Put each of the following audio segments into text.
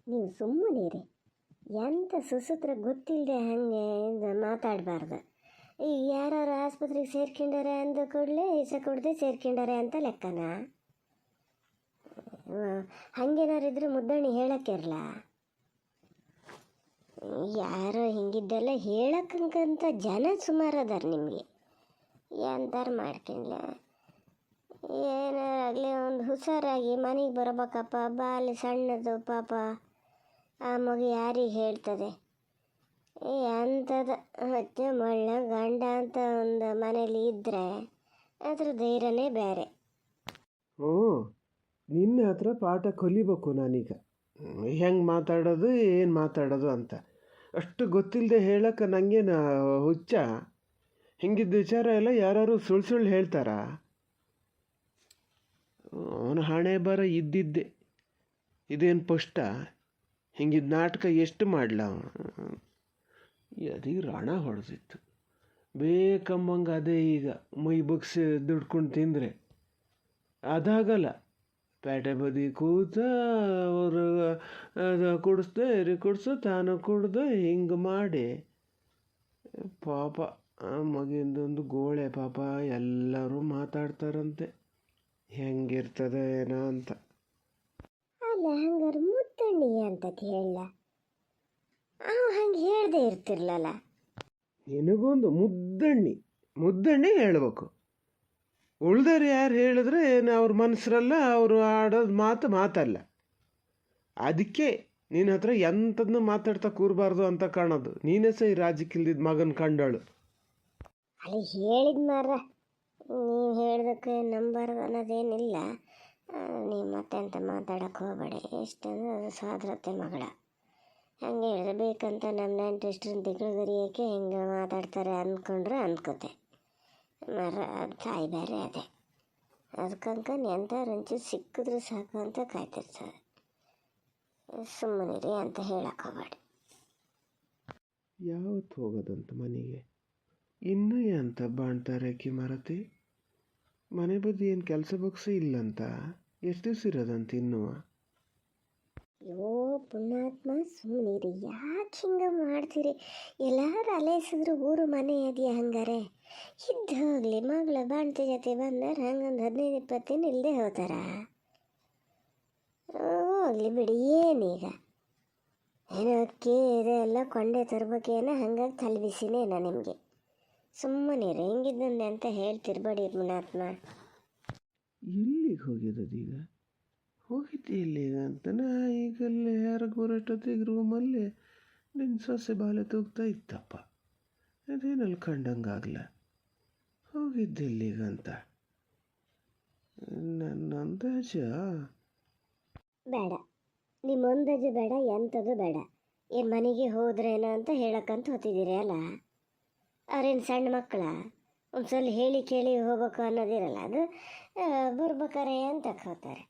ನೀವು ಸುಮ್ಮನಿರಿ. ಎಂಥ ಸುಸೂತ್ರ ಗೊತ್ತಿಲ್ಲದೆ ಹಾಗೆ ಮಾತಾಡಬಾರ್ದು. ಈಗ ಯಾರು ಆಸ್ಪತ್ರೆಗೆ ಸೇರ್ಕೊಂಡಾರೆ ಅಂದ ಕೂಡಲೇ ಈಸ ಕೊಡದೆ ಸೇರ್ಕೊಂಡಾರೆ ಅಂತ ಲೆಕ್ಕನ? ಹಂಗೇನಾರಿದ್ರೆ ಮುದ್ದಣ್ಣಿ ಹೇಳಕ್ಕಿರಲ್ಲ. ಯಾರೋ ಹಿಂಗಿದ್ದೆಲ್ಲ ಹೇಳಕ್ಕಂತ ಜನ ಸುಮಾರು ಅದಾರ ನಿಮಗೆ. ಎಂತಾರು ಮಾಡ್ಕೊಂಡ್ಲ ಏನಾಗಲಿ ಒಂದು ಹುಷಾರಾಗಿ ಮನೆಗೆ ಬರಬೇಕಪ್ಪ. ಬಾಲಿ ಸಣ್ಣದು ಪಾಪ, ಆ ಮಗು ಯಾರಿಗೆ ಹೇಳ್ತದೆ? ಅಂಥದ್ದು ಮತ್ತೆ ಮಳ್ಳ ಗಂಡ ಅಂತ ಒಂದು ಮನೇಲಿ ಇದ್ದರೆ ಅದ್ರ ಧೈರ್ಯನೇ ಬೇರೆ. ಹ್ಞೂ, ನಿನ್ನೆ ಹತ್ರ ಪಾಠ ಕಲಿಬೇಕು ನಾನೀಗ. ಹೆಂಗೆ ಮಾತಾಡೋದು, ಏನು ಮಾತಾಡೋದು ಅಂತ ಅಷ್ಟು ಗೊತ್ತಿಲ್ಲದೆ ಹೇಳಕ್ಕೆ ನನಗೇನು ಹುಚ್ಚ? ಹಿಂಗಿದ್ದ ವಿಚಾರ ಎಲ್ಲ ಯಾರು ಸುಳ್ಳು ಹೇಳ್ತಾರಾ? ಅವನ ಹಣೆ ಬರ ಇದ್ದಿದ್ದೆ. ಇದೇನು ಪುಷ್ಟ? ಹಿಂಗಿದ್ದ ನಾಟಕ ಎಷ್ಟು ಮಾಡಲ? ಅದೀಗ ರಾಣ ಹೊಡೆದಿತ್ತು ಬೇಕಂಬಂಗೆ. ಅದೇ ಈಗ ಮೈ ಬಗ್ಸಿ ದುಡ್ಕೊಂಡು ತಿಂದರೆ ಅದಾಗಲ್ಲ. ಪೇಟೆ ಬದಿ ಕೂತ ಅವರು ಕುಡಿಸ್ದೆ ಕುಡಿಸು ತಾನು ಕುಡ್ದು ಹಿಂಗೆ ಮಾಡಿ ಪಾಪ ಆ ಮಗಿಂದೊಂದು ಗೋಳೆ. ಪಾಪ ಎಲ್ಲರೂ ಮಾತಾಡ್ತಾರಂತೆ ಹೆಂಗಿರ್ತದೆ ಏನೋ ಅಂತ. ಅಲ್ಲ ಹಂಗಾರೆ ಮುದ್ದಣ್ಣಿ ಅಂತ ಹೇಳ, ಹಂಗೆ ಹೇಳ್ದೆ ಇರ್ತಿರ್ಲಲ್ಲ. ನಿನಗೊಂದು ಮುದ್ದಣ್ಣಿ ಹೇಳ್ಬೇಕು. ಉಳ್ದವ್ರು ಯಾರು ಹೇಳಿದ್ರೆ ಅವ್ರ ಮನಸ್ಸರಲ್ಲ, ಅವರು ಆಡೋದು ಮಾತಲ್ಲ. ಅದಕ್ಕೆ ನಿನ್ನ ಹತ್ರ ಎಂಥದನ್ನು ಮಾತಾಡ್ತಾ ಕೂರಬಾರ್ದು ಅಂತ ಕಾಣೋದು. ನೀನೇ ಸಹ ಈ ರಾಜಕ್ಕಿಲ್ದಿದ್ದ ಮಗನ ಕಂಡಳು. ಅಲ್ಲಿ ಹೇಳಿದ ಮಾರ ನೀವು ಹೇಳ್ದಕ್ಕೆ ನಂಬಾರ್ದು ಅನ್ನೋದೇನಿಲ್ಲ. ನೀವು ಮತ್ತೆ ಅಂತ ಮಾತಾಡೋಕ್ಕೆ ಹೋಗಬೇಡಿ. ಎಷ್ಟಂದ್ರೆ ಅದು ಸಾದ್ರತೆ ಮಗಳ. ಹಂಗೆ ಹೇಳಿದ್ರೆ ಬೇಕಂತ ನಮ್ಮ ನೆಂಟೆಷ್ಟರನ್ನ ದಿಗ್ಳುಗರಿಯೋಕ್ಕೆ ಹಿಂಗೆ ಮಾತಾಡ್ತಾರೆ ಅಂದ್ಕೊಂಡ್ರೆ ಅಂದ್ಕೋತೆ ಮರ. ಅದು ತಾಯಿ ಬೇರೆ ಅದೇ. ಅದಕ್ಕಂಕ ಎಂಥವ್ರು ಒಂಚೂರು ಸಿಕ್ಕಿದ್ರೆ ಸಾಕು ಅಂತ ಕಾಯ್ತಿರ್ತಾರೆ. ಸುಮ್ಮನಿರಿ ಅಂತ ಹೇಳಕ್ಕೆ ಹೋಗಬೇಡಿ. ಯಾವತ್ತು ಹೋಗೋದಂತ ಮನೆಗೆ? ಇನ್ನೂ ಎಂತ ಬಾಣ್ತಾರೆ ಅಕ್ಕಿ ಮರತಿ? ಮನೆ ಬದಿ ಏನು ಕೆಲಸ ಬಗ್ಸಿ ಇಲ್ಲಂತ? ಎಷ್ಟು ದಿವಸ ಇರೋದಂತ ಇನ್ನೂ? ಅಯ್ಯೋ ಪುಣ್ಯಾತ್ಮ, ಸುಮ್ಮನಿರಿ. ಯಾಕೆ ಹಿಂಗೆ ಮಾಡ್ತೀರಿ? ಎಲ್ಲರೂ ಅಲೈಸಿದ್ರು ಊರು ಮನೆ ಅದೆಯಾ? ಹಂಗಾರೆ ಇದ್ದು ಹೋಗಲಿ. ಮಗಳ ಬಾಣ್ತಿ ಜೊತೆ ಬಂದರೆ ಹಂಗೊಂದು 15-20 ದಿನ ಇಲ್ಲದೆ ಹೋಗ್ತಾರ? ಹೋಗಲಿ ಬಿಡಿ. ಏನೀಗ ಏನೋ ಅಕ್ಕಿ ಇದೆಲ್ಲ ಕೊಂಡೆ ತರ್ಬೇಕೇನೋ, ಹಂಗಾಗಿ ತಲೆಬಿಸಿನೇನೋ ನಿಮಗೆ. ಸುಮ್ಮನಿರಿ. ಹಿಂಗಿದ್ದಂದೆ ಅಂತ ಹೇಳ್ತಿರ್ಬೇಡಿ ಪುಣ್ಯಾತ್ಮ. ಎಲ್ಲಿಗೆ ಹೋಗಿರೋದೀಗ? ಹೋಗಿದ್ದೆ ಇಲ್ಲಿಗ ಅಂತ ಈಗಲ್ಲೇ ಯಾರಿಗೆ ಬರೋಷ್ಟೊತ್ತಿಗೆ ರೂಮಲ್ಲಿ ನಿನ್ನ ಸೊಸೆ ಬಾಲೆ ತೂಗ್ತಾ ಇತ್ತಪ್ಪ. ಅದೇನಲ್ಲಿ ಕಂಡಂಗಾಗಲ್ಲ. ಹೋಗಿದ್ದೆ ಇಲ್ಲಿಗಂತ ನನ್ನ ಅಂದಾಜ. ಬೇಡ, ನಿಮ್ಮ ಅಂದಾಜು ಬೇಡ, ಎಂಥದ್ದು ಬೇಡ. ಏನು ಮನೆಗೆ ಹೋದ್ರೇನೋ ಅಂತ ಹೇಳಕ್ಕಂತ ಹೊತ್ತಿದ್ದೀರಿ ಅಲ್ಲ. ಅವ್ರೇನು ಸಣ್ಣ ಮಕ್ಕಳ? ಒಂದು ಸಲ ಹೇಳಿ ಕೇಳಿ ಹೋಗ್ಬೇಕು ಅನ್ನೋದಿರಲ್ಲ. ಅದು ಬರ್ಬೇಕಾರೆ ಅಂತ ಹೋಗ್ತಾರೆ.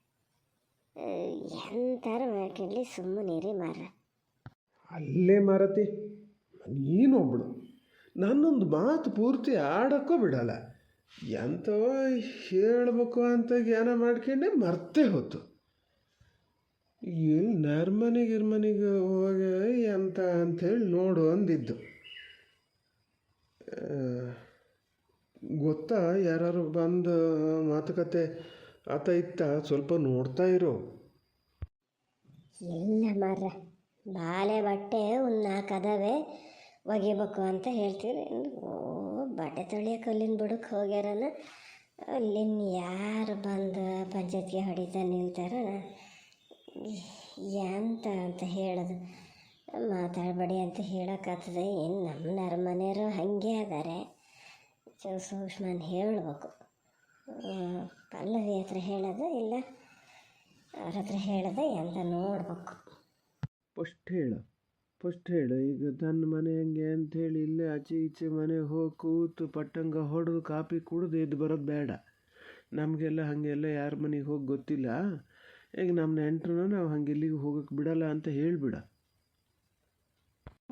ಎಂತಾರು ಮಾಡ್ಕೊಳ್ಳಿ, ಸುಮ್ಮನಿರಿ ಮಾರ. ಅಲ್ಲೇ ಮರತಿ, ನೀನೊಬ್ಬಳು ನನ್ನೊಂದು ಮಾತು ಪೂರ್ತಿ ಆಡೋಕ್ಕೂ ಬಿಡಲ್ಲ. ಎಂಥವ ಹೇಳಬೇಕು ಅಂತ ಜ್ಞಾನ ಮಾಡ್ಕೊಂಡೆ ಮರ್ತೇ ಹೋತು. ಇಲ್ಲಿ ನರ್ಮನೆಗೆ ಹೋಗಿ ಎಂತ ಅಂಥೇಳಿ ನೋಡು ಅಂದಿದ್ದು. ಗೊತ್ತಾ, ಯಾರು ಬಂದು ಮಾತುಕತೆ ಆತ ಇತ್ತ? ಸ್ವಲ್ಪ ನೋಡ್ತಾ ಇರೋ. ಇಲ್ಲ ಮಾರ, ಬಾಲೆ ಬಟ್ಟೆ ಒಂದು 4 ಅದಾವೆ ಒಗಿಬೇಕು ಅಂತ ಹೇಳ್ತೀರಿ. ಬಟ್ಟೆ ತೊಳಿಯೋಕೆ ಅಲ್ಲಿನ ಬುಡಕ್ಕೆ ಹೋಗ್ಯಾರನ. ಅಲ್ಲಿನ ಯಾರು ಬಂದು ಪಂಚಾಯತ್ಗೆ ಹೊಡಿತಾ ನಿಲ್ತಾರ? ಎಂತ ಅಂತ ಹೇಳೋದು? ಮಾತಾಡಬೇಡಿ ಅಂತ ಹೇಳೋಕ್ಕಾಗ್ತದೆ? ಏನು ನಮ್ಮ ಮನೆಯವರು ಹಾಗೆ ಅದಾರೆ. ಸೂಕ್ಷ್ಮನ ಹೇಳಬೇಕು. ಪಲ್ಲವಿ ಹತ್ರ ಹೇಳೋದು ಇಲ್ಲ ಅವ್ರ ಹತ್ರ ಹೇಳೋದು ಎಂತ ನೋಡ್ಬೇಕು. ಫಸ್ಟ್ ಹೇಳು. ಈಗ ತನ್ನ ಮನೆ ಹೆಂಗೆ ಅಂಥೇಳಿ ಇಲ್ಲೇ ಆಚೆ ಈಚೆ ಮನೆ ಹೋಗಿ ಕೂತು ಪಟ್ಟಂಗ ಹೊಡೆದು ಕಾಪಿ ಕುಡಿದು ಎದ್ದು ಬರೋದು ಬೇಡ. ನಮಗೆಲ್ಲ ಹಾಗೆಲ್ಲ ಯಾರ ಮನೆಗೆ ಹೋಗಿ ಗೊತ್ತಿಲ್ಲ. ಈಗ ನಮ್ಮ ನೆಂಟರು ನಾವು ಹಂಗೆ ಇಲ್ಲಿಗೆ ಹೋಗೋಕ್ಕೆ ಬಿಡಲ್ಲ ಅಂತ ಹೇಳಿಬಿಡ.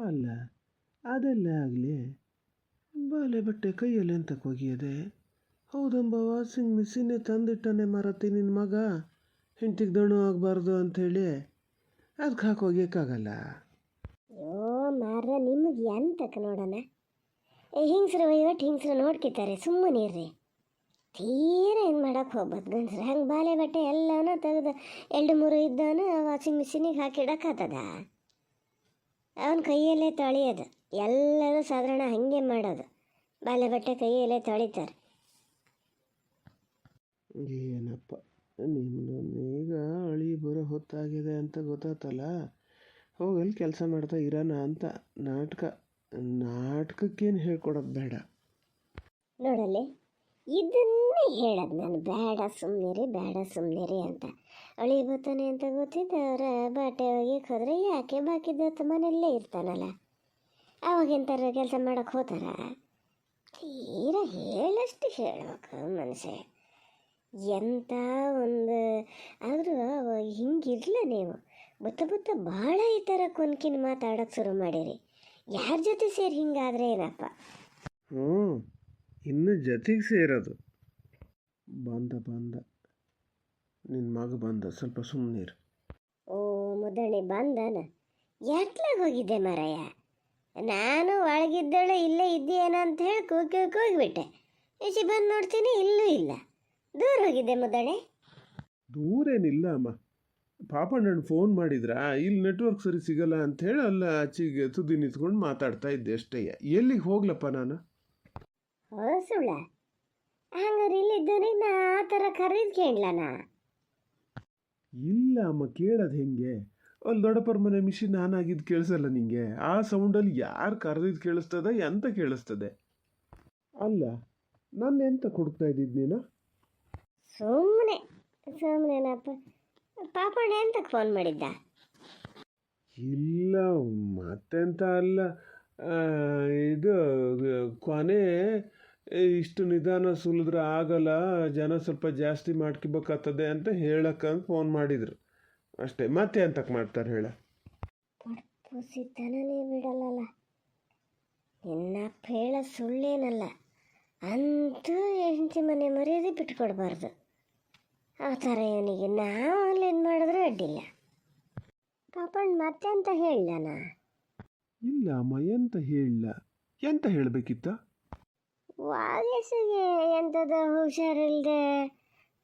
ಅಲ್ಲ, ಅದೆಲ್ಲ ಆಗಲಿ. ಬಾಲೆ ಬಟ್ಟೆ ಕೈಯಲ್ಲಿ ಎಂತಕ್ಕೆ ಒಗಿಯದೆ? ಹೌದಂಬ, ವಾಷಿಂಗ್ ಮಿಷಿನ್ನೇ ತಂದಿಟ್ಟನೆ ಮರತಿ ನಿನ್ನ ಮಗ. ಹೆಂಡತಿಗೆ ದಣು ಆಗಬಾರ್ದು ಅಂಥೇಳಿ. ಅದಕ್ಕೆ ಹಾಕಿ ಒಗ್ಯೋಕ್ಕಾಗಲ್ಲ. ಅಯ್ಯೋ ಮಾರ, ನಿಮಗೆ ಎಂತಕ್ಕೆ ನೋಡೋಣ. ಹಿಂಗ್ಸ್ರು ಒಟ್ಟು ಹಿಂಗ್ಸ್ರು ನೋಡ್ಕಿತಾರೆ, ಸುಮ್ಮನೆ ಇರ್ರಿ. ತೀರ ಏನು ಮಾಡೋಕ್ಕೆ ಹೋಗ್ಬೋದು ಗಂಡಸ್ರು. ಹಂಗೆ ಬಾಲೆ ಬಟ್ಟೆ ಎಲ್ಲನೂ ತೆಗೆದು 2-3 ಇದ್ದವನು ವಾಷಿಂಗ್ ಮಿಷಿನಿಗೆ ಹಾಕಿಡೋಕ್ಕಾಗ್ತದ? ಅವನ ಕೈಯಲ್ಲೇ ತೊಳೆಯೋದು. ಎಲ್ಲರೂ ಸಾಧಾರಣ ಹಾಗೆ ಮಾಡೋದು, ಬಾಲೆ ಬಟ್ಟೆ ಕೈಯಲ್ಲೇ ತೊಳಿತಾರೆ. ಏನಪ್ಪ, ನಿಮ್ಮನ್ನೀಗ ಅಳಿ ಬರೋ ಹೊತ್ತಾಗಿದೆ ಅಂತ ಗೊತ್ತಾತಲ್ಲ, ಹೋಗಲ್ಲಿ ಕೆಲಸ ಮಾಡ್ತಾ ಇರೋಣ ಅಂತ. ನಾಟಕಕ್ಕೇನು ಹೇಳ್ಕೊಡೋದು ಬೇಡ. ನೋಡಲ್ಲಿ, ಇದನ್ನೇ ಹೇಳೋದು ನಾನು, ಬೇಡ ಸುಮ್ಮನಿರಿ ಅಂತ. ಅಳಿ ಬರ್ತಾನೆ ಅಂತ ಗೊತ್ತಿದ್ದವ್ರ ಬಟ್ಟೆ ಒಗೆಯಕ್ಕೆ ಹೋದ್ರೆ ಯಾಕೆ ಬಾಕಿದ್ದ ಮನೆಯಲ್ಲೇ ಇರ್ತಾನಲ್ಲ, ಅವಾಗೆಂತಾರ ಕೆಲಸ ಮಾಡೋಕ್ಕೆ ಹೋತಾರ? ತೀರ ಹೇಳಷ್ಟು ಹೇಳ್ಬೇಕು ಮನುಷ್ಯ. ಎಂಥ ಒಂದು ಆದರೂ ಹಿಂಗಿರಲ್ಲ ನೀವು. ಬುತ್ತ ಭಾಳ ಈ ಥರ ಕೊನ್ಕಿನ ಮಾತಾಡೋಕ್ಕೆ ಶುರು ಮಾಡಿರಿ. ಯಾರ ಜೊತೆ ಸೇರಿ ಹಿಂಗಾದ್ರೆ ಏನಪ್ಪ? ಇನ್ನು ಜೊತೆಗೆ ಸೇರೋದು. ಬಂದ ನಿನ್ನ ಮಗ ಬಂದ, ಸ್ವಲ್ಪ ಸುಮ್ಮನಿರು. ಓ ಮುದ್ದಣಿ ಬಂದನ? ಎಟ್ಲಾಗ ಹೋಗಿದ್ದೆ ಮಾರಾಯ? ನಾನು ಒಳಗಿದ್ದಳು ಇಲ್ಲೇ ಇದ್ದೀಯೇನ ಅಂತ ಹೇಳಿ ಕೂಗಿಬಿಟ್ಟೆ. ಈಚೆ ಬಂದು ನೋಡ್ತೀನಿ, ಇಲ್ಲೂ ಇಲ್ಲ. ದೂರ ಹೋಗಿದ್ದೆ ಮುದ್ದಣೆ? ದೂರೇನಿಲ್ಲ ಅಮ್ಮ, ಪಾಪಣ್ಣನ ಫೋನ್ ಮಾಡಿದ್ರಾ, ಇಲ್ಲಿ ನೆಟ್ವರ್ಕ್ ಸರಿ ಸಿಗಲ್ಲ ಅಂಥೇಳಿ ಅಲ್ಲ ಆಚೆಗೆ ತುದಿ ನಿಂತ್ಕೊಂಡು ಮಾತಾಡ್ತಾ ಇದ್ದೆ ಅಷ್ಟೇ. ಎಲ್ಲಿಗೆ ಹೋಗ್ಲಪ್ಪ ನಾನು? ಸುಳ್ಳ? ಹಂಗಾರೆ ಇಲ್ಲಿದ್ದವನಿಗೆ ನಾ ಆ ಥರ ಕರೀದ್ಕೇಳ್ಲನ? ಇಲ್ಲ ಅಮ್ಮ, ಕೇಳೋದು ಹೆಂಗೆ? ಅಲ್ಲಿ ದೊಡ್ಡಪ್ಪರ ಮನೆ ಮಿಷಿನ್ ಆನ್ ಆಗಿದ್ದು ಕೇಳಿಸಲ್ಲ ನಿಂಗೆ? ಆ ಸೌಂಡಲ್ಲಿ ಯಾರು ಕರೆದಿದ್ದು ಕೇಳಿಸ್ತದೆ, ಎಂತ ಕೇಳಿಸ್ತದೆ? ಅಲ್ಲ, ನಾನು ಎಂತ ಕೊಡ್ತಾ ಇದ್ದಿದ್ದು ನೀನು? ಸುಮ್ಮನೆನಪ್ಪ. ಪಾಪಣ್ಣ ಎಂತಕ್ಕೆ ಫೋನ್ ಮಾಡಿದ್ದ? ಇಲ್ಲ, ಮತ್ತೆಂತ ಅಲ್ಲ, ಇದು ಕೊನೆ ಇಷ್ಟು ನಿಧಾನ ಸುಲಿದ್ರೆ ಆಗಲ್ಲ, ಜನ ಸ್ವಲ್ಪ ಜಾಸ್ತಿ ಮಾಡ್ಕೋಬೇಕಾಗ್ತದೆ ಅಂತ ಹೇಳಕ್ಕಂತ ಫೋನ್ ಮಾಡಿದ್ರು ಅಷ್ಟೇ. ಮತ್ತೆ ಎಂತಕ್ಕೆ ಮಾಡ್ತಾರೆ ಹೇಳ? ಪುಸಿತನೇ ಬಿಡಲ್ಲಲ್ಲ, ನಿನ್ನಪ್ಪ ಹೇಳ ಸುಳ್ಳೇನಲ್ಲ. ಅಂತೂ ಹೆಂಡತಿ ಮನೆ ಮರ್ಯಾದೆ ಬಿಟ್ಕೊಡ್ಬಾರ್ದು. ಆ ಥರ ಇವನಿಗೆ ನಾವು ಅಲ್ಲೇನು ಮಾಡಿದ್ರೂ ಅಡ್ಡಿಲ್ಲ. ಪಾಪಣ್ಣ ಮತ್ತೆ ಅಂತ ಹೇಳಣ? ಇಲ್ಲ ಅಮ್ಮ, ಎಂತ ಹೇಳಲ್ಲ. ಎಂತ ಹೇಳಬೇಕಿತ್ತ? ವಾಗೇಶಿಗೆ ಎಂಥದ್ದು ಹುಷಾರಿಲ್ಲದೆ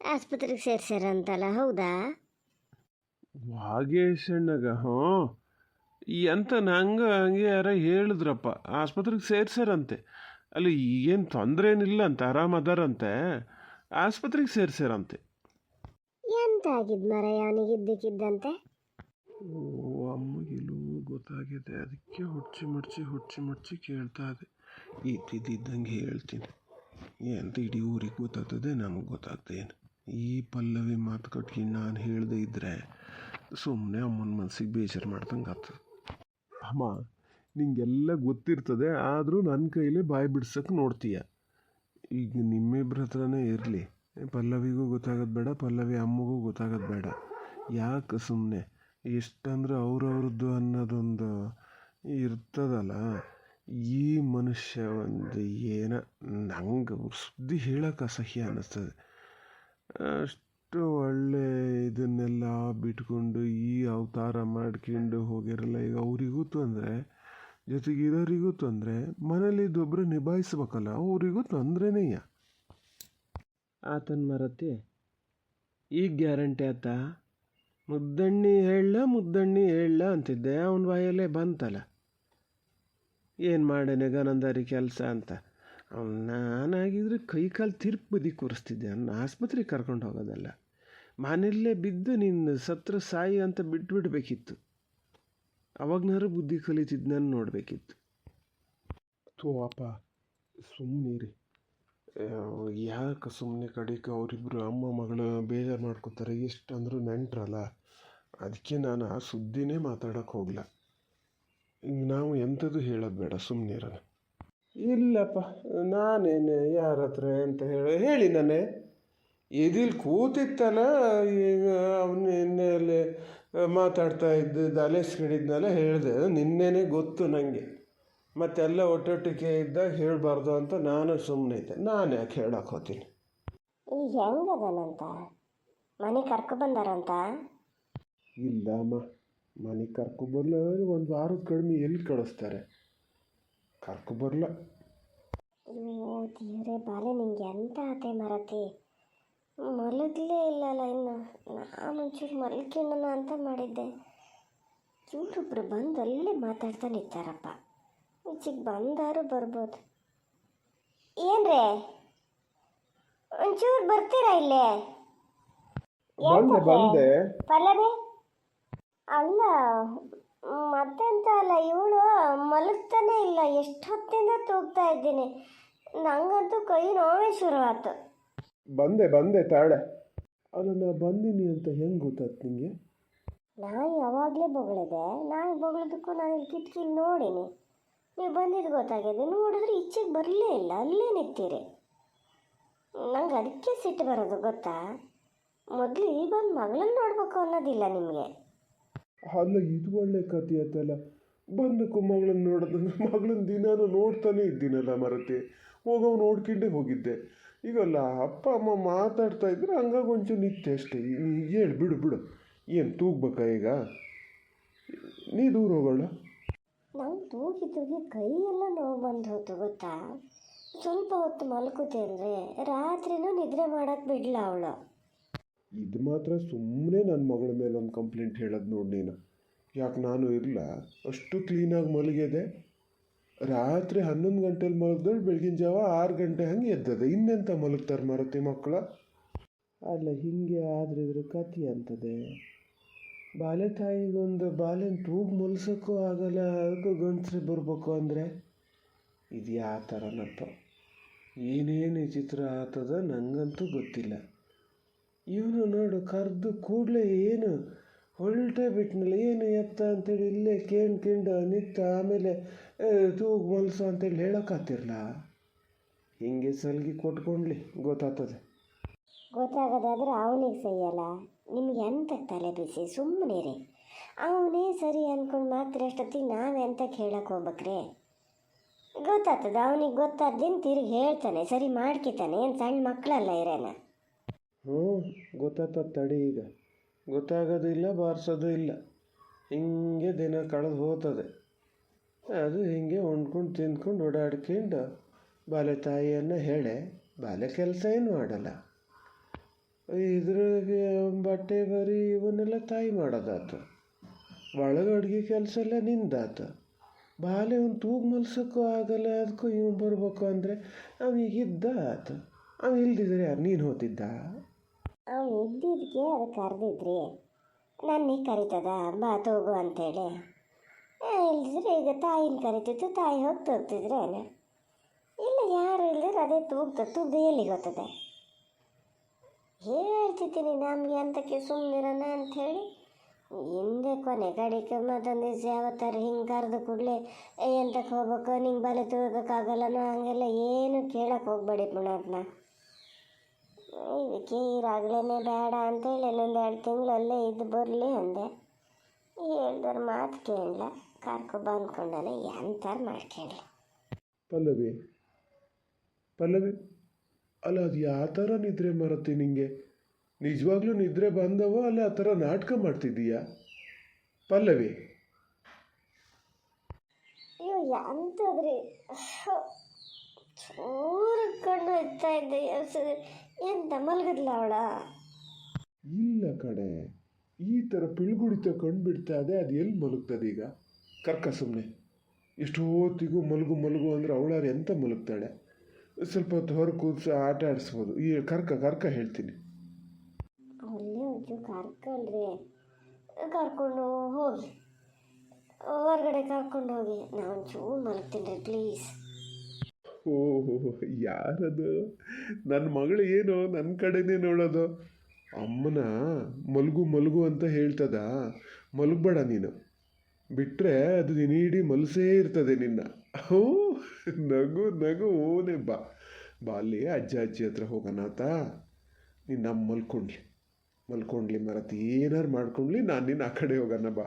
ಆಸ್ಪತ್ರೆಗೆ ಸೇರ್ಸ್ಯಾರಂತಲ್ಲ, ಹೌದಾ? ವಾಗೇಶಣ್ಣಗ? ಎಂತ ಹಂಗೆ ಯಾರ ಹೇಳಿದ್ರಪ್ಪ, ಆಸ್ಪತ್ರೆಗೆ ಸೇರ್ಸಾರಂತೆ. ಅಲ್ಲಿ ಈಗೇನು ತೊಂದರೆ ಏನಿಲ್ಲ ಅಂತ, ಆರಾಮದಾರಂತೆ, ಆಸ್ಪತ್ರೆಗೆ ಸೇರ್ಸಾರಂತೆ. ಎಂತ ಆಗಿದ್ದು ಮರ ಅವನಿಗೆ ಇದ್ದಕ್ಕಿದ್ದಂತೆ? ಅಮ್ಮಗಿಲ್ಲೂ ಗೊತ್ತಾಗಿದೆ, ಅದಕ್ಕೆ ಹುಚ್ಚಿ ಮಡ್ಚಿ ಕೇಳ್ತಾ ಇದೆ. ಇದ್ದಂಗೆ ಹೇಳ್ತೀನಿ, ಎಂತ ಇಡೀ ಊರಿಗೆ ಗೊತ್ತಾಗ್ತದೆ, ನಮಗೆ ಗೊತ್ತಾಗ್ತೇನು? ಈ ಪಲ್ಲವಿ ಮಾತುಕಟ್ಟಿ ನಾನು ಹೇಳದೆ ಇದ್ದರೆ ಸುಮ್ಮನೆ ಅಮ್ಮನ ಮನಸ್ಸಿಗೆ ಬೇಜಾರು ಮಾಡ್ದಂಗೆ ಆಗ್ತದೆ. ಅಮ್ಮ, ನಿಂಗೆಲ್ಲ ಗೊತ್ತಿರ್ತದೆ, ಆದರೂ ನನ್ನ ಕೈಲೇ ಬಾಯಿ ಬಿಡ್ಸೋಕೆ ನೋಡ್ತೀಯ. ಈಗ ನಿಮ್ಮಿಬ್ಬರ ಹತ್ರನೇ ಇರಲಿ, ಪಲ್ಲವಿಗೂ ಗೊತ್ತಾಗೋದು ಬೇಡ, ಪಲ್ಲವಿ ಅಮ್ಮಗೂ ಗೊತ್ತಾಗೋದು ಬೇಡ. ಯಾಕೆ ಸುಮ್ಮನೆ? ಎಷ್ಟಂದ್ರೆ ಅವ್ರವ್ರದ್ದು ಅನ್ನೋದೊಂದು ಇರ್ತದಲ್ಲ. ಈ ಮನುಷ್ಯ ಒಂದು ಏನ ನಂಗೆ ಸುದ್ದಿ ಹೇಳೋಕೆ ಅಸಹ್ಯ ಅನ್ನಿಸ್ತದೆ. ಅಷ್ಟು ಒಳ್ಳೆ ಇದನ್ನೆಲ್ಲ ಬಿಟ್ಕೊಂಡು ಈ ಅವತಾರ ಮಾಡ್ಕೊಂಡು ಹೋಗಿರಲ್ಲ. ಈಗ ಅವರಿಗೂ ತೊಂದರೆ, ಜೊತೆಗಿರೋರಿಗೂ ತೊಂದರೆ, ಮನೇಲಿದ್ದೊಬ್ಬರು ನಿಭಾಯಿಸ್ಬೇಕಲ್ಲ, ಅವರಿಗೂ ತೊಂದರೆನೇಯ. ಆತನ ಮರತಿ ಈಗ ಗ್ಯಾರಂಟಿ ಆತ. ಮುದ್ದಣ್ಣಿ ಹೇಳ ಅಂತಿದ್ದೆ, ಅವನ ಬಾಯಲ್ಲೇ ಬಂತಲ್ಲ, ಏನು ಮಾಡೇನೆ ಗನಂದಾರಿ ಕೆಲಸ ಅಂತ. ನಾನಾಗಿದ್ರೆ ಕೈ ಕಾಲು ತಿರ್ಪು ಬದಿ ಕೂರಿಸ್ತಿದ್ದೆ, ನನ್ನ ಆಸ್ಪತ್ರೆಗೆ ಕರ್ಕೊಂಡು ಹೋಗೋದಲ್ಲ, ಮನೆಯಲ್ಲೇ ಬಿದ್ದು ನಿನ್ನ ಸತ್ರ ಸಾಯಿ ಅಂತ ಬಿಟ್ಬಿಡ್ಬೇಕಿತ್ತು. ಅವಾಗನಾರು ಬುದ್ಧಿ ಕಲಿತಿದ್ದು ನಾನು ನೋಡಬೇಕಿತ್ತು. ಅಪ್ಪ ಸುಮ್ಮನಿರಿ, ಯಾಕೆ ಸುಮ್ಮನೆ ಕಡೆಗೆ ಅವರಿಬ್ಬರು ಅಮ್ಮ ಮಗಳು ಬೇಜಾರು ಮಾಡ್ಕೋತಾರೆ. ಎಷ್ಟು ಅಂದರೂ ನೆಂಟ್ರಲ್ಲ, ಅದಕ್ಕೆ ನಾನು ಆ ಸುದ್ದಿನೇ ಮಾತಾಡೋಕ್ಕೆ ಹೋಗಲ್ಲ. ಈಗ ನಾವು ಎಂಥದ್ದು ಹೇಳೋದು ಬೇಡ, ಸುಮ್ಮನೆ ಇರೋಣ. ಇಲ್ಲಪ್ಪ, ನಾನೇನು ಯಾರ ಹತ್ರ ಅಂತ ಹೇಳಿ ನಾನೇ ಇದಿಲ್ಲಿ ಕೂತಿತ್ತಲ್ಲ, ಈಗ ಅವನ್ನೆಲ್ಲೇ ಮಾತಾಡ್ತಾ ಇದ್ದ ಅಲೆಸ್ಕೊಂಡಿದ್ನಲ್ಲ ಹೇಳಿದೆ. ನಿನ್ನೆನೇ ಗೊತ್ತು ನನಗೆ, ಮತ್ತೆಲ್ಲ ಒಟ್ಟೊಟ್ಟಿಗೆ ಇದ್ದಾಗ ಹೇಳಬಾರ್ದು ಅಂತ ನಾನು ಸುಮ್ಮನೆ ಇದ್ದೆ. ನಾನು ಯಾಕೆ ಹೇಳಕ್ಕೆ ಹೋಗ್ತೀನಿ? ಈಗ ಹೆಂಗದನಂತ? ಮನೆ ಕರ್ಕೊಬಂದಾರಂತ? ಇಲ್ಲ ಅಮ್ಮ, ಮನೆಗೆ ಕರ್ಕೊಬರ್ಲ ಒಂದು ವಾರದ ಕಡಿಮೆ ಎಲ್ಲಿ ಕಳಿಸ್ತಾರೆ, ಕರ್ಕೊಬರ್ಲ. ಅಯ್ಯೋ ದೇವ್ರೆ ಬಾಲೆ, ನಿಂಗೆ ಎಂತ ಆತೆ ಮರತಿ, ಮಲಗಲೇ ಇಲ್ಲಲ್ಲ ಇನ್ನು. ನಾನು ಒಂಚೂರು ಮಲ್ಕೊಳ್ಳೋಣ ಅಂತ ಮಾಡಿದ್ದೆ, ಇವರೊಬ್ರು ಬಂದು ಅಲ್ಲೇ ಮಾತಾಡ್ತಾ ನಿಂತಾರಪ್ಪ. ಈಚೆಗೆ ಬಂದಾರು ಬರ್ಬೋದು. ಏನ್ರೇ, ಒಂಚೂರು ಬರ್ತೀರಾ ಇಲ್ಲೇ? ಬಂದೆ. ಪಲ್ಲವಿ ಅಲ್ಲ, ಮತ್ತೆಂತ ಅಲ್ಲ, ಇವಳು ಮಲಗ್ತಾನೆ ಇಲ್ಲ. ಎಷ್ಟು ಹೊತ್ತಿಂದ ತೂಗ್ತಾ ಇದ್ದೀನಿ, ನಂಗಂತೂ ಕೈ ನೋವೇ ಶುರು ಆಯ್ತು. ಬಂದೆ ತಾಳೆ. ಅಲ್ಲ, ನಾ ಬಂದೀನಿ ಅಂತ ಹೆಂಗೆ ಗೊತ್ತಾಯ್ತು ನಿಮಗೆ? ನಾಯಿ ಯಾವಾಗಲೇ ಬೊಗಳಿದೆ, ನಾಯಿ ಬೊಗಳೋದಕ್ಕೂ ನಾನು ಇಲ್ಲಿ ಕಿಟಕಿಲಿ ನೋಡೀನಿ. ನೀವು ಬಂದಿದ್ದು ಗೊತ್ತಾಗಿದೆ, ನೋಡಿದ್ರೆ ಈಚೆಗೆ ಬರಲೇ ಇಲ್ಲ, ಅಲ್ಲೇ ನಿಂತೀರಿ. ನಂಗೆ ಅದಕ್ಕೆ ಸಿಟ್ಟು ಬರೋದು ಗೊತ್ತಾ. ಮೊದಲು ಈ ಬಂದು ಮಗಳನ್ನ ನೋಡ್ಬೇಕು ಅನ್ನೋದಿಲ್ಲ ನಿಮಗೆ. ಅಲ್ಲ, ಇದು ಒಳ್ಳೆ ಕಥೆ ಆಯ್ತಲ್ಲ. ಬಂದಕ್ಕೂ ಮಗಳನ್ನ ನೋಡೋದು, ಮಗಳನ್ನ ದಿನಾನು ನೋಡ್ತಾನೆ ಇದ್ದೀನಲ್ಲ ಮರತೆ. ಹೋಗವ್ ನೋಡ್ಕೊಂಡೇ ಹೋಗಿದ್ದೆ. ಈಗಲ್ಲ ಅಪ್ಪ ಅಮ್ಮ ಮಾತಾಡ್ತಾ ಇದ್ರೆ ಹಂಗಾಗಿ ಒಂಚೂರು ನಿತ್ಯ ಅಷ್ಟೇ. ಹೇಳಿ ಬಿಡು, ಏನು ತೂಗ್ಬೇಕಾ ಈಗ? ನೀ ದೂರ ಹೋಗೋಣ. ನಾವು ತೂಗಿ ಕೈಯೆಲ್ಲ ನೋವು ಬಂದು ಹೋಯ್ತು ಗೊತ್ತಾ. ಸ್ವಲ್ಪ ಹೊತ್ತು ಮಲ್ಕೋತೆ ಅಂದರೆ ರಾತ್ರಿನೂ ನಿದ್ರೆ ಮಾಡೋಕ್ಕೆ ಬಿಡಲ್ಲ ಅವಳು. ಇದು ಮಾತ್ರ ಸುಮ್ಮನೆ ನನ್ನ ಮಗಳ ಮೇಲೆ ಒಂದು ಕಂಪ್ಲೇಂಟ್ ಹೇಳೋದು ನೋಡಿ ನೀನು. ಯಾಕೆ ನಾನು ಇರಲ್ಲ, ಅಷ್ಟು ಕ್ಲೀನಾಗಿ ಮಲಗಿದೆ. ರಾತ್ರಿ 11 ಗಂಟೆಲಿ ಮಲಗಿದಳು, ಬೆಳಗಿನ ಜಾವ 6 ಗಂಟೆ ಹಂಗೆ ಎದ್ದದೆ. ಇನ್ನೆಂತ ಮಲಗ್ತಾರೆ ಮರತಿ ಮಕ್ಕಳ? ಅಲ್ಲ, ಹಿಂಗೆ ಆದರೆ ಇದ್ರ ಕಥೆ ಅಂತದೆ. ಬಾಲೆ ತಾಯಿಗೊಂದು ಬಾಲೆನ ತೂಗು ಮಲ್ಸೋಕ್ಕೂ ಆಗಲ್ಲ, ಅದಕ್ಕೂ ಗಂಡಸ್ರಿ ಬರಬೇಕು ಅಂದರೆ ಇದು ಯಾವ ಥರನಪ್ಪ? ಏನೇನು ವಿಚಿತ್ರ ಆಗ್ತದ ನನಗಂತೂ ಗೊತ್ತಿಲ್ಲ. ಇವನು ನೋಡು, ಕರೆದು ಕೂಡಲೇ ಏನು ಹೊಲ್ಟೇ ಬಿಟ್ನಲ್ಲ, ಏನು ಎತ್ತ ಅಂತೇಳಿ ಇಲ್ಲೇ ಕೇಂಡು ನಿತ್ತ, ಆಮೇಲೆ ತೂಗು ಮಲ್ಸು ಅಂತೇಳಿ ಹೇಳೋಕ್ಕಾತಿರಲ್ಲ. ಹಿಂಗೆ ಸಲ್ಗಿ ಕೊಟ್ಕೊಂಡ್ಲಿ ಗೊತ್ತಾಗ್ತದೆ. ಗೊತ್ತಾಗೋದಾದ್ರೆ ಅವನಿಗೆ ಸಹಿಯಲ್ಲ, ನಿಮ್ಗೆ ಎಂತ ತಲೆ ಬಿಸಿ, ಸುಮ್ಮನೆ ಅವನೇ ಸರಿ ಅಂದ್ಕೊಂಡು ಮಾತ್ರ ಅಷ್ಟೊತ್ತಿಗೆ ನಾವೆಂತಕ್ಕೆ ಹೇಳಕ್ಕೆ ಹೋಗ್ಬೇಕ್ರಿ? ಗೊತ್ತಾಗ್ತದೆ, ಅವನಿಗೆ ಗೊತ್ತಾದ್ದೇನು ತಿರುಗಿ ಹೇಳ್ತಾನೆ, ಸರಿ ಮಾಡ್ಕಿತಾನೆ. ಏನು ಸಣ್ಣ ಮಕ್ಕಳಲ್ಲ ಇರೇನ? ಗೊತ್ತಾಗ್ತದೆ ತಡಿ. ಈಗ ಗೊತ್ತಾಗೋದಿಲ್ಲ, ಬಾರಿಸೋದು ಇಲ್ಲ, ಹಿಂಗೆ ದಿನ ಕಳೆದು ಹೋಗ್ತದೆ. ಅದು ಹಿಂಗೆ ಹೊಂದ್ಕೊಂಡು ತಿಂದ್ಕೊಂಡು ಓಡಾಡ್ಕೊಂಡು ಬಾಲೆ ತಾಯಿಯನ್ನು ಹೇಳೆ. ಬಾಲೆ ಕೆಲಸ ಏನು ಮಾಡಲ್ಲ, ಇದ್ರಾಗೆ ಬಟ್ಟೆ ಬರೀ ಇವನ್ನೆಲ್ಲ ತಾಯಿ ಮಾಡೋದಾತು, ಒಳಗೆ ಅಡುಗೆ ಕೆಲಸ ಎಲ್ಲ ನಿಂದಾತು. ಬಾಲೆ ಒಂದು ತೂಗು ಮಲ್ಸೋಕ್ಕೂ ಆಗಲ್ಲ, ಅದಕ್ಕೂ ಇವ್ನು ಬರ್ಬೇಕು ಅಂದರೆ ಅವನಿಗಿದ್ದ ಆತು. ಅವ ಇಲ್ದಿದ್ರೆ ಯಾರು ನೀನು ಹೋತಿದ್ದ? ಅವ್ನು ಇದ್ದಿದ್ದಕ್ಕೆ ಅದು ಕರೆದಿದ್ರಿ, ನನ್ನಿಗೆ ಕರಿತದ ಬಾ ತೋಗು ಅಂತೇಳಿ. ಇಲ್ದಿದ್ರೆ ಈಗ ತಾಯಿನ ಕರಿತಿತ್ತು, ತಾಯಿ ಹೋಗಿ ತೋಗ್ತಿದ್ರೇನು? ಇಲ್ಲ, ಯಾರು ಇಲ್ದಿದ್ರೆ ಅದೇ ತೂಗ್ದು ಎಲ್ಲಿಗೆ ಹೋಗ್ತದೆ? ಹೇಳ್ತಿದ್ದೀನಿ ನಮಗೆ ಅಂತಕ್ಕೆ ಸುಮ್ಮನಿರೋಣ ಅಂಥೇಳಿ. ಹಿಂದೆ ಕೊನೆ ಕಡಿಕೆ ಮತ್ತೊಂದು ದಿವಸ ಯಾವತ್ತಾರು ಹಿಂಗೆ ಕರೆದು ಕೂಡಲೇ ಎಂತಕ್ಕೆ ಹೋಗ್ಬೇಕು, ನಿಂಗೆ ಬಲೆ ತಗೋಬೇಕಾಗಲ್ಲನೋ ಹಂಗೆಲ್ಲ ಏನು ಕೇಳಕ್ಕೆ ಹೋಗ್ಬೇಡಿ ಪುಣ್ಯಾತ್ಮ. ಇದಕ್ಕೆ ಈರಾಗಲೇ ಬೇಡ ಅಂತೇಳಿ ಇನ್ನೊಂದು 2 ತಿಂಗಳು ಅಲ್ಲೇ ಇದ್ದು ಬರಲಿ ಅಂದೆ. ಹೇಳ್ದವ್ರ ಮಾತು ಕೇಳಲ್ಲ, ಕರ್ಕೊಬ ಅಂದ್ಕೊಂಡಾನೆ, ಎಂಥಾರು ಮಾಡ್ಕೊಳ್ಳಿ. ಪಲ್ಲವಿ ಅಲ್ಲ, ಅದು ಯಾವ ಥರ ನಿದ್ರೆ ಮರತಿ ನಿಂಗೆ? ನಿಜವಾಗ್ಲೂ ನಿದ್ರೆ ಬಂದವೋ ಅಲ್ಲ ಆ ಥರ ನಾಟಕ ಮಾಡ್ತಿದ್ದೀಯಾ ಪಲ್ಲವಿ? ಅಯ್ಯೋ ಎಂತದ್ರಿ, ಚೂರು ಕಣ್ಣು ಇರ್ತಾ ಇದ್ದೆ. ಎಂತ ಮಲಗಿದ್ಲ ಅವಳ? ಇಲ್ಲ ಕಡೆ, ಈ ಥರ ಪಿಳ್ಗುಡಿತ ಕಂಡುಬಿಡ್ತಾ ಇದೆ. ಅದು ಎಲ್ಲಿ ಮಲಗ್ತದೆ ಈಗ? ಕರ್ಕ ಸುಮ್ಮನೆ. ಎಷ್ಟೊತ್ತಿಗೂ ಮಲಗು ಅಂದರೆ ಅವಳಾರು ಎಂತ ಮಲಗ್ತಾಳೆ? ಸ್ವಲ್ಪ ಹೊತ್ತು ಹೊರ ಕೂರಿಸಿ ಆಟ ಆಡಿಸ್ಬೋದು. ಈ ಕರ್ಕ ಹೇಳ್ತೀನಿ. ಅಲ್ಲೇ ಒಂಚೂರು ಕರ್ಕಳ್ರಿ, ಕರ್ಕೊಂಡು ಹೋಗಿ, ಹೊರಗಡೆ ಕರ್ಕೊಂಡು ಹೋಗಿ. ನಾನು ಒಂಚೂರು ಮಲಗ್ತೀನಿ ರೀ ಪ್ಲೀಸ್. ಓಹೋ, ಯಾರದು? ನನ್ನ ಮಗಳು ಏನೋ ನನ್ನ ಕಡೆನೇ ನೋಡೋದು. ಅಮ್ಮನ ಮಲಗು ಅಂತ ಹೇಳ್ತದ. ಮಲಗಬೇಡ ನೀನು, ಬಿಟ್ಟರೆ ಅದು ನೀಡಿ ಮಲಸೇ ಇರ್ತದೆ ನಿನ್ನ. ಹ್ಞೂ, ನಗು ಓನೇ ಬಾ ಅಲ್ಲಿ ಅಜ್ಜ ಅಜ್ಜಿ ಹತ್ರ ಹೋಗೋಣಾತ. ನೀನು ನಮ್ಮ ಮಲ್ಕೊಂಡ್ಲಿ ಮರತಿ, ಏನಾರು ಮಾಡ್ಕೊಂಡ್ಲಿ, ನಾನು ನಿನ್ನ ಆ ಕಡೆ ಹೋಗೋಣ ಬಾ.